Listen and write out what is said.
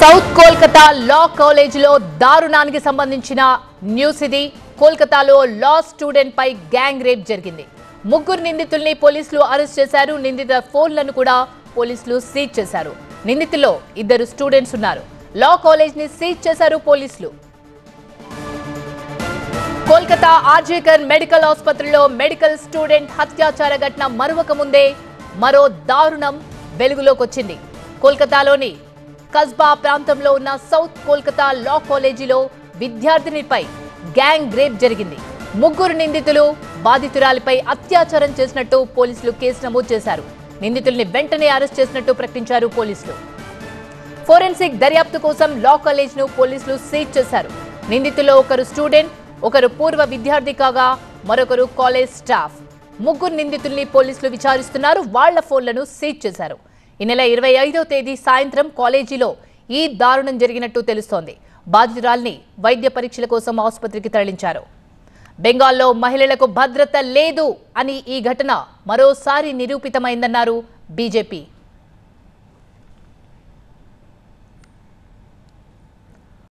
South Kolkata లా కాలేజీలో దారుణానికి సంబంధించిన న్యూస్ ఇది. కోల్కతాలో లా స్టూడెంట్ పై గ్యాంగ్ రేప్ జరిగింది. ముగ్గురు నిందితుల్ని పోలీసులు అరెస్ట్ చేశారు. నిందితుల ఫోన్లను కూడా పోలీసులు సీజ్ చేశారు. నిందితుల్లో ఇద్దరు స్టూడెంట్స్ ఉన్నారు. లా కాలేజ్ ని సీజ్ చేశారు పోలీసులు. కోల్కతా ఆర్జేకర్ మెడికల్ ఆసుపత్రిలో మెడికల్ స్టూడెంట్ హత్యాచార ఘటన మరొక ముందే మరో దారుణం వెలుగులోకి వచ్చింది. కోల్కతాలోని కస్బా ప్రాంతంలో ఉన్న సౌత్ కోల్కతా లా కాలేజీలో విద్యార్థినిపై గ్యాంగ్ రేప్ జరిగింది. ముగ్గురు నిందితులు బాధితురాలిపై అత్యాచారం చేసినట్టు పోలీసులు కేసు నమోదు చేశారు. నిందితుల్ని వెంటనే అరెస్ట్ చేసినట్టు ప్రకటించారు పోలీసులు. ఫోరెన్సిక్ దర్యాప్తు కోసం లా కాలేజ్ను పోలీసులు సీజ్ చేశారు. నిందితుల్లో ఒకరు స్టూడెంట్, ఒకరు పూర్వ విద్యార్థి కాగా మరొకరు కాలేజ్ స్టాఫ్. ముగ్గురు నిందితుల్ని పోలీసులు విచారిస్తున్నారు. వాళ్ల ఫోన్లను సీజ్ చేశారు. ఈ నెల 25వ తేదీ సాయంత్రం కాలేజీలో ఈ దారుణం జరిగినట్టు తెలుస్తోంది. బాధితురాల్ని వైద్య పరీక్షల కోసం ఆసుపత్రికి తరలించారు. బెంగాల్లో మహిళలకు భద్రత లేదు అని ఈ ఘటన మరోసారి నిరూపితమైందన్నారు బీజేపీ.